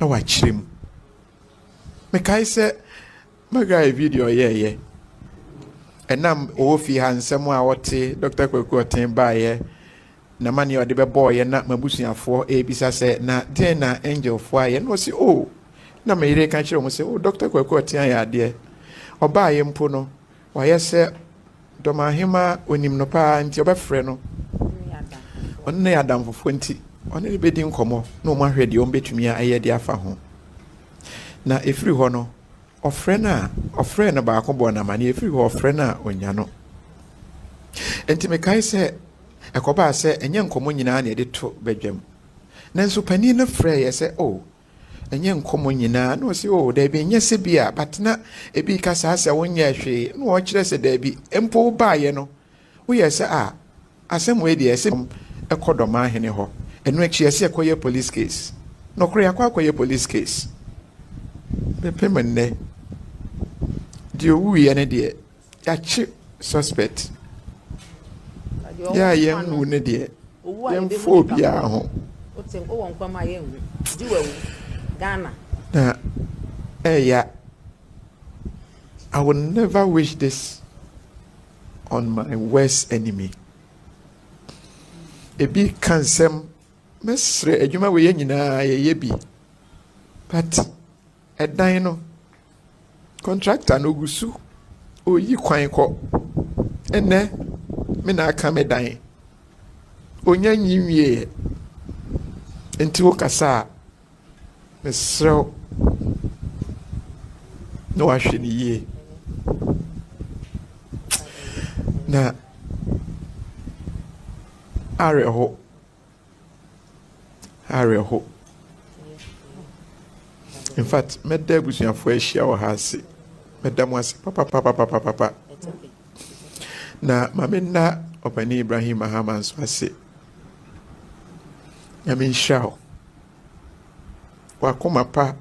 na wakyerɛ mu mekae sɛ magaa video ɔyɛɛyɛ ɛnam ɔwɔ fie ha nsɛm a wɔte Dr. Kwaku ɔten baayɛ na mane ɔde bɛbɔɔyɛ na mabusuafoɔ ɛbisa sɛ na deɛn na angelfoɔ ayɛ na ɔsi o na mayere ka kyerɛ mu sɛ o Dr. Kwaku ɔten ayɛ adeɛ ɔbaayɛ mpo no wayɛ sɛ Dormaahene onim no paa nti ɔbɛfrɛ no ɔno na yɛ adamfofoɔ nti ɔne ne bɛdi nkɔmmɔ na ɔmo ahwɛ deɛ ɔmbɛtumi a ɛyɛ de afa ho na ɛfiri hɔ no ɔfrɛ no baako bɔ namane ɛfiri hɔ ɔfrɛ no a ɔnya no enti mekae sɛ ɛkɔbaa sɛ ɛnyɛ nkɔmmɔ nyinaa na yɛde to badwam nanso panin no frɛ yɛ sɛ o ɛnyɛ nkɔmmɔ nyinaa na ɔsɛ o daabi ɛnyɛ sɛ bi a batena ebi ka saa sɛ wonyɛ hwee na ɔkyerɛ sɛ daabi mpo wobaayɛ no woyɛ sɛ a asɛm wei deɛ ɛsɛ ɛkɔ Dormaahene hɔ ɛno akyi ɛsɛ ɛkɔyɛ police case na ɔkora yɛakɔ akɔyɛ police case bɛpem nnɛ deɛ owuiɛ no deɛ yɛakye suspect yɛ a yɛnwu no deɛ yɛmfa obiara ho na ɛyɛ I will never wish this on my worst enemy ebi ka nsɛm mɛsrɛ adwuma wɔ yɛ nyinaa yɛyɛ bi but ɛdan no contractor no gu so oyi kwan kɔ ɛnɛ me na aka me dan onya nyiwie nti wo kasa a mesrɛ na wahwɛ ne yie na awerɛho in fact mɛda abusuafoɔ ahyia wɔ ha ase mɛda mo ase papapapapapa na mame nna ɔpani Ibrahim Mahama nso ase nyame nhyira wo wakoma pa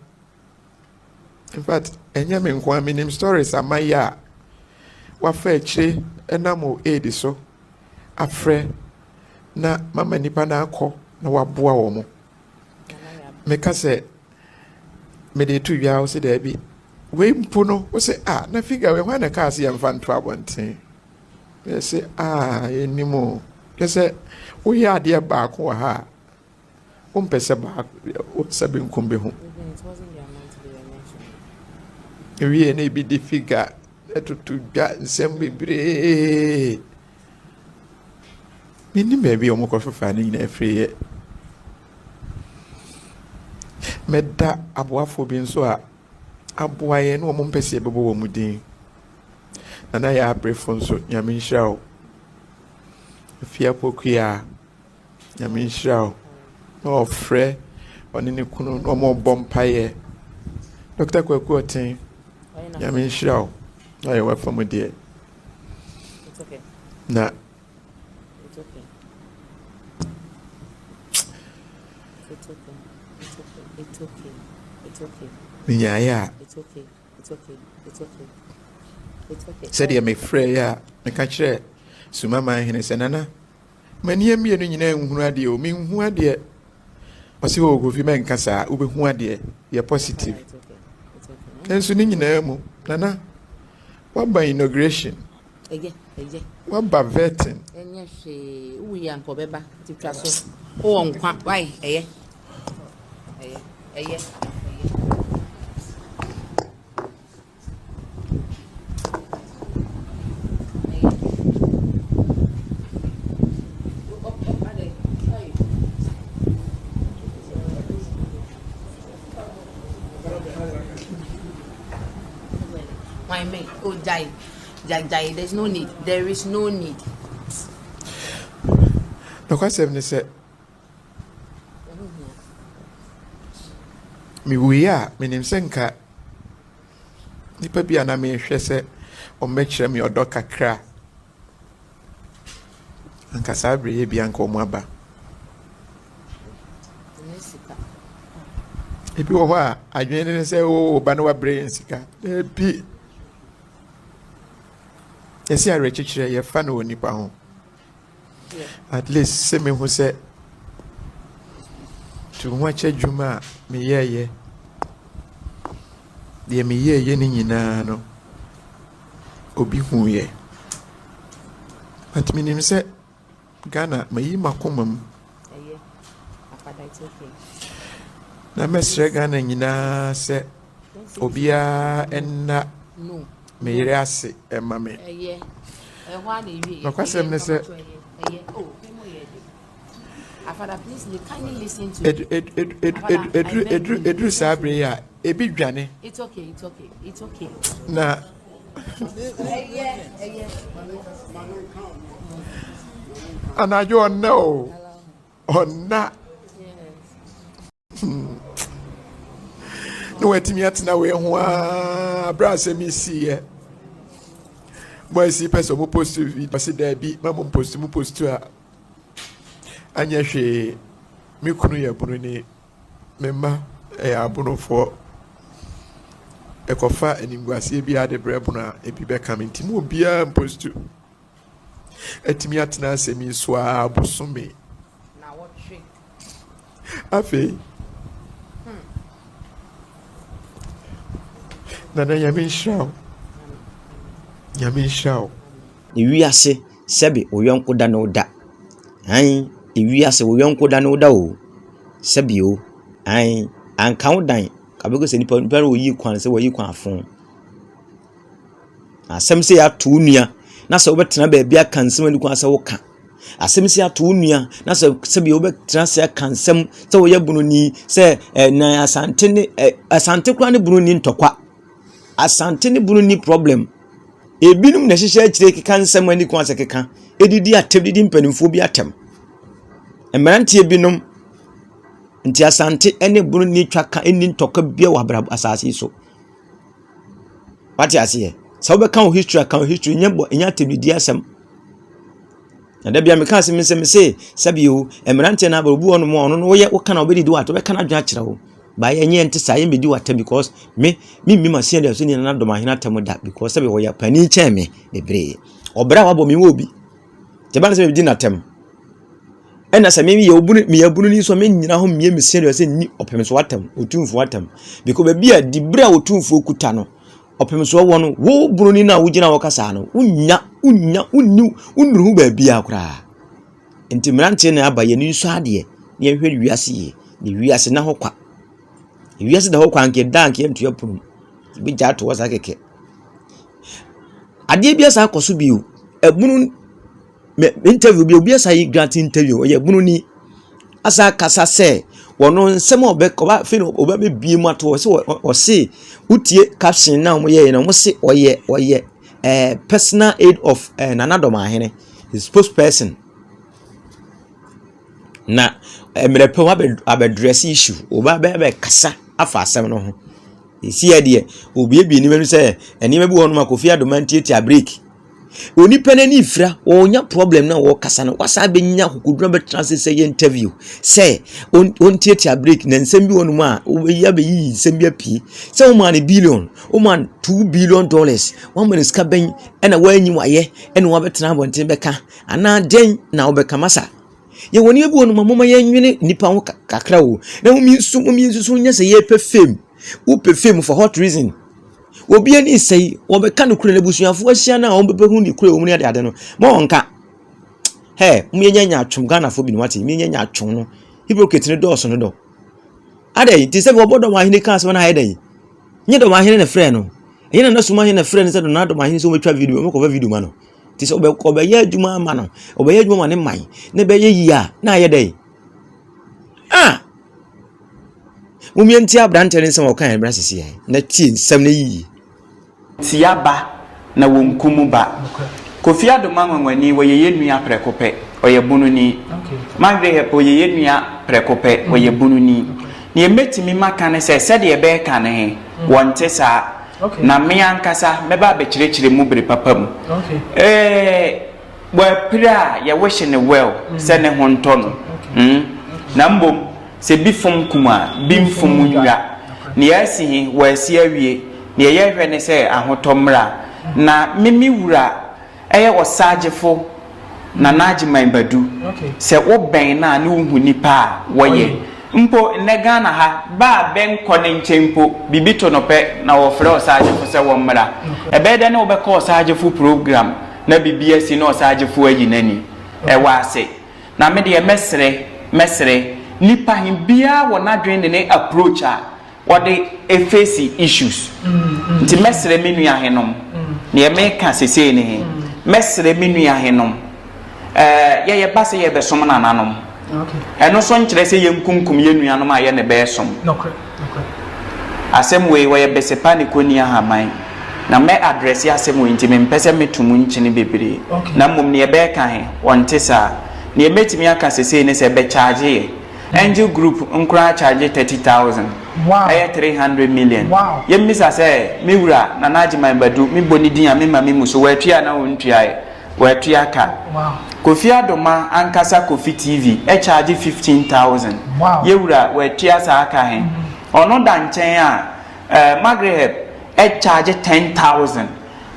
in fact ɛnyɛ me nko a menim stories amayɛ a wafa akyire ɛnam o aid so afrɛ na mama nipa na akɔ na waboa wɔ mo meka sɛ mede to wia wo sɛ daabi wei mpo no wo sɛ na figa wei hɔ na kaa sɛ yɛmfa nto abɔnten yɛ sɛ yɛnim o yɛ sɛ woyɛ adeɛ baako wɔ ha a wompɛ sɛ baako sɛ benkum bɛhu wie na ebi de figa ɛtoto dwa nsɛm bebree menim baabi a ɔmokɔfefa no nyina afiri yɛ mɛda aboafoɔ bi nso a aboa yɛ na ɔmo mpɛ sɛ yɛbɛbɔ wɔ mu din nana yɛ abrɛfo nso nyame nhyira wo afia pokua nyame nhyira wo na ɔfrɛ ɔne ne kunu na ɔmo bɔ mpaeɛ Dr. Kwaku ɔten nyame nhyira wo na ɔyɛ wafa mu deɛ na minyaeɛ a sɛdeɛ mefrɛ yɛ a meka kyerɛ Sumahene sɛ nana m'ani mmienu nyinaa nhunu adeɛ o menhu adeɛ ɔsi wo Kofi menka saa wobɛhu ade ye positive It's okay. It's okay. enso ni nyinaa mu nana waba inauguration Eye. waba vetting Enye hwe wo ya nko beba titwa so. Wo nkwa why eye. My mate, oh die. There's no need. There is no need. no kwasɛm ne sɛ mewuyi a menim sɛ nka nipa bi a na mehwɛ sɛ ɔmmɛkyerɛ me ɔdɔ kakra anka saa berɛ yɛ bi anka ɔmo aba ebi wɔ hɔ a adwene ne sɛ ba no wabrɛ yɛn sika ebi yɛsi awerɛkyekyerɛ yɛfa no wɔ nipa ho at least sɛ mehu sɛ to ho akyɛ dwuma a meyɛɛyɛ deɛ meyɛɛyɛ no nyinaa no obi huuyɛ but menim sɛ Ghana mayi makoma mu na mɛsrɛ Ghana nyinaa sɛ obiara ɛnna meyere ase ɛma me nokwasɛm ne sɛ eduru saa bere a ebi dwane It's okay. na anadwo ɔnna o ɔnna na watumi atena wei ho a berɛ asɛm isiiɛ boasi pɛ sɛ ɔmo post video ɔse daabi ma mo post a anyɛ hwee me kunu yɛ bunu ni me mma ɛyɛ abonofoɔ ɛkɔfa animguaseɛ bi ade brɛ bunu a ebi bɛka me nti mu obiara mpostu atumi atena asɛm yi so a bosome afei nana nyame nhyira wo ewiase sɛbe oyɔnko da no da an ewiase oyɔnko da no da o sɛbe o an anka wo dan kabego sɛ nipa no oyi kwan sɛ woyi kwan afon asɛm sɛ ya to nua na sɛ wobɛtena baabi aka nsɛm ani kwan sɛ woka asɛm sɛ ya to nua na sɛ sɛbe wobɛtena sɛ aka nsɛm sɛ woyɛ bunoni sɛ na asante ne asante kwan ne bunoni ntɔkwa asante ne bunoni problem ebinum na hyehyɛ akyire keka nsɛm ani kwan sɛ keka edidi atem didi mpanimfo bi atem mmeranteɛ binom nti asante ene bunoni twaka eni ntɔka bia wɔ abrab asase so wate ase sɛ wobɛka wo history nya atem didi asɛm na da bia meka asɛm nsɛm sɛ sabio mmeranteɛ na ababu ɔno mo ɔno no woyɛ woka na obedi wo ato bɛka na adwa kyerɛ wo ba yenye ente sa ye medi wata because me ma se nda so ni na Adomah atem da because se be wo ya pani che me bebre obra wa bo me wo bi te ba se be di na tem ena se me ye obunu me yabunu ni so me nyina ho me se nda se ni opem so watam otumfo watam because ba bia di bra otumfo kuta no opem so wo no wo bunu ni na wo gina wo kasa no unru ba bia kura enti mrante na aba ye ni so ade ne hwe wiase ye ni wiase na ho kwa wiase da ho kwa nke dank yem to yapum bi ja to wasa keke ade bia sa akoso bi o ebunu interview bi obi asa yi grant interview o ye bunu ni asa kasa se wono nsem obekwa fe no oba be bie mu ato se o se utie caption na mo ye no mo se oye personal aid of Nana Dormaahene his spokesperson na mrepe wa be address issue oba be kasa afa asem no ho esi ade obi ebi ni menu se enima bi wonu Kofi Adomah tie break oni penani ifra onya problem na wo kasa no wasa be nya kokudura be translate say interview say on tie break na nsem bi wonu ma obeya be yi nsem bi apie say o man billion o man $2 billion one man ska ben na wanyi waye ene wo betena bonten beka ana den na wo beka masa ye woni ebu onu mama ye nwene nipa ho kakra wo na wo mi nsu nya se ye pe fame wo pe fame for hot reason obi ani sei wo be ka no kure na busuafo ahia na wo be hu ni kure wo mu ne ade no ma wonka mu ye nya atwom Ghana fo bi no wate mi nya atwom no hypocrite ne do so no do ade ti se bo Dormaahene kan so na ade nye Dormaahene na frɛ no ene na Sumahene na frɛ no se do na Dormaahene so metwa video me ko video ma no ti se obeye adwuma ma no obeye adwuma ma ne man na be ye yi a na ye dai mumienti abrante ne nsem okan ebra sisi ai na tie nsem na yi tiaba na wonkumu ba Kofi Adomah nwani woyeye nua prekope oye bununi magre oyeye nua prekope oye bununi ne emetimi maka ne se de ebe ka ne wonte sa na me ankasa meba bekyerechire mu bere papam wa pira ya wehye ne well se ne honto no na mbom se bifom kuma bimfom nwura ne yasihi wasi awie ne yehwe ne se ahotomra na mimi wura eye osagefo na najiman badu se wo ben na ne hu nipa woye mpo ne Ghana ha ba ben kone nchempo bibito no pe na wo frɛ osagefo se wo mra ebe de ne wo be ka osagefo program na bibiasi na osagefo ayi nani e wase na me de mesre nipa himbia wona dwen ne approach a what they face issues nti mesre menu ahenom ne me ka sese ne mesre menu ahenom ye base ye besom na nanom eno so nkyere se ye nkunkum ye nuanom a ye ne besom asem we besepa ne koni ahaman na me address ya asem we nti me mpese metumu nkyene bebre na mom ne be ka he wonte sa ne metimi aka sese ne se be charge Angel Group nkura charge 30,000. Wow. Aya 300 million. Wow. Ye misa say me wura na najiman badu me boni din a me ma me muso watua na wontua e. Watua ka. Wow. Kofi Adomah ankasa Kofi TV e charge 15,000. Wow. Ye wura watua sa aka he. Ono da nchen a Maghreb e charge 10,000.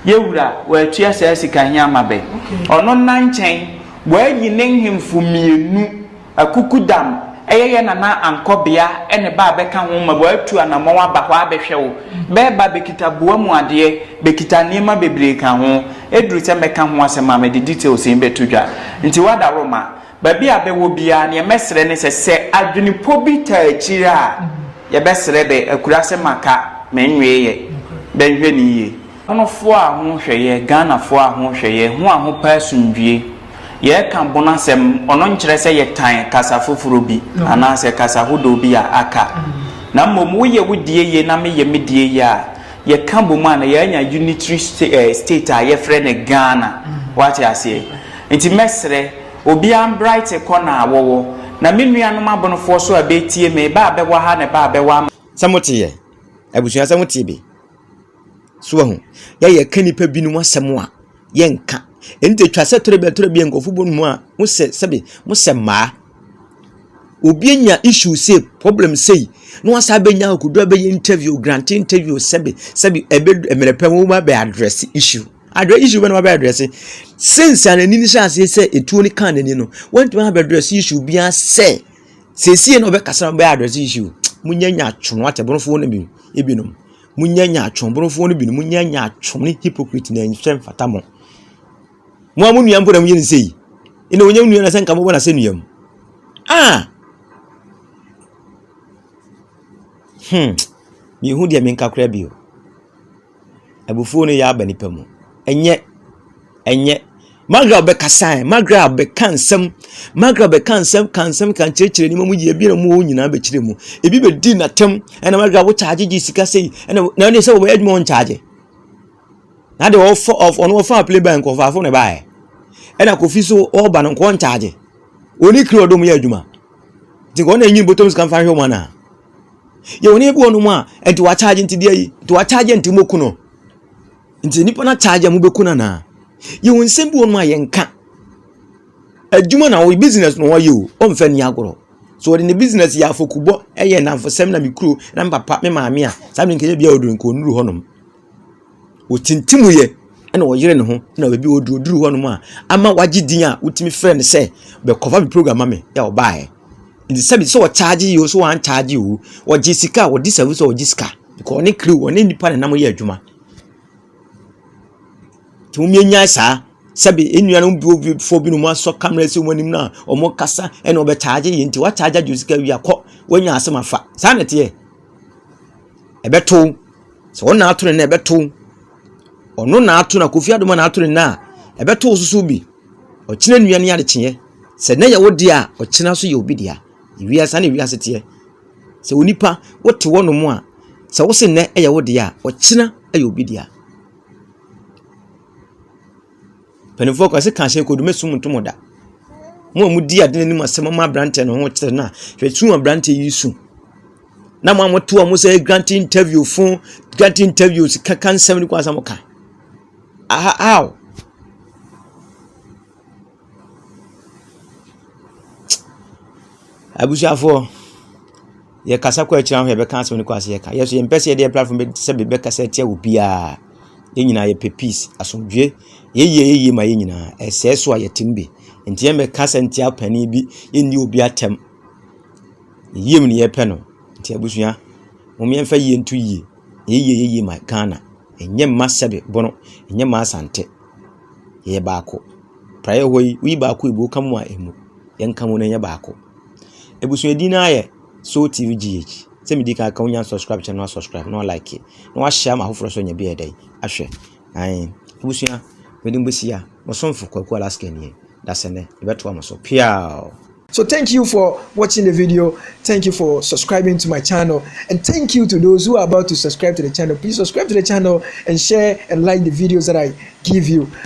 Ye wura watua sa sika hia mabe. Ono na nchen wa yi nenhim fumienu akukudam eyeye na ankobia ene ba beka ho ma watu anamo aba ho abehwe wo be ba bekita boa mu ade bekita niema bebre ka ho eduru se meka ho asema me de details in betudwa nti wada roma ba bia be wo bia ne mesre ne se adwini pobi ta akira ye besre be akurase maka menweye benhwe ni ye ono fo a ho hweye Ghana fo a ho hweye ho a ho pa sundwie ye kan bonasem ono nkyere se ye tan kasa foforo bi ana se kasa hodo bi a aka na mmom wo ye wudie ye na me ye medie ye a ye kan bomu ana ye anya unitary state a ye frɛ ne Ghana what ya say nti mesre obi am bright corner awowo na menuanom abonofo so abetie me ba abewa ha ne ba abewa samotiye abusua samotiye bi so ho ye kanipa binu asɛm a ye nka ente twase torebe nkofo bonu a wo sebe mo ma obi anya issue say problem say no asa benya okudo be interview grant interview sebe emerepem wo ma be address issue when we address since an ni chance say etuo ni kan ni no want to have address issue bia say sie no be kasa be address issue munyanya atwon atebonfo no bi ebinom munyanya atwon bonfo no bi munyanya atwon ni hypocrite na nhwem fatamo mo amunua mpo na munye nsei ina wonya nua na senka mo na senuam mi hu dia menka kra bio abufuo no ya abani pamu enye magra be kasan magra be kansam kan chirechire ni mamu ye bi na mu nyina be chire mu ebi be di na tem ena magra wo charge ji sika sei ena na ne se wo edmo on charge na de off on off play bank of afo ne bae ena Kofi so oba no kon charge oni kri odom ya adwuma ti go na nyin botoms kan fa hwe mo na ye oni ebu onu mu a enti wa charge enti dia yi to wa charge enti moku no enti nipa na charge mu beku na ye won sembu onu a ye nka adwuma na wo business no wo ye o mfa ni agoro so the business ya fokubo eye na mfosem na mikro na papa me maame a sam nke bia odun ko nuru honom o tintimu ye ɛna ɔyere ne ho na obi oduru hɔ no mu a ama wagye din a wotimi frɛ ne sɛ be cover me program ame ya ɔbaaɛ nti sɛbi sɛ ɔcharge yi o so wan charge o ɔgye sika ɔdi service ɔgye sika because ɔne crew ɔne nipa ne nam yɛ adwuma ti mo nya saa sɛbi enua no bi fo bi no mo asɔ camera si mo anim na ɔmo kasa ɛna ɔbɛ charge yi nti wa charge adwo sika wi akɔ wanya asɛm afa saa na te ɛbɛto sɛ wɔn ato ne na ɛbɛto ɔno na ato na Kofi Adomah na ato ne na ɛbɛto susu bi ɔkyena nua ne ade kyeɛ sɛ na yɛ wo de a ɔkyena so yɛ obi dia wiasa ne wiase te sɛ onipa wote wɔ no mu a sɛ wo se ne ɛyɛ wo de a ɔkyena ɛyɛ obi dia penifo ko se kan hye kodu mesum ntomo da mo mu di ade nanim asɛm ma brante no ho kyerɛ na hwɛ tu brante yi su na mo amoto mo sɛ grant interviews kan nsɛm ni kwa asɛm ka aw abusuafo ye kasa kwa akira ho ye beka asɛm ni kwa asɛ ye ka yeso ye mpɛsɛ ye de platform be sɛ be beka sɛ tia obia ye nyina ye peace asomdwe ye ma ye nyina ɛsɛ so a ye timbe nti ye meka sɛ ntia pani bi ye ndi obi atem yiem ni ye pɛ no nti abusua mom ye mfa ye ntu ye ma Ghana enye ma sɛbe bono enye ma asante ye baako praye hoyi wi baako ibo kam a emu ye nka mo na ye baako ebusua di na ye so TV GH se mi di ka unya subscribe channel subscribe no like it no wa share ma hoforo so nya bi edai ahwe ai ebusua wedim besia mo sonfo kwaku Alaska ni da sene e beto am so piao. So thank you for watching the video. Thank you for subscribing to my channel. And thank you to those who are about to subscribe to the channel. Please subscribe to the channel and share and like the videos that I give you.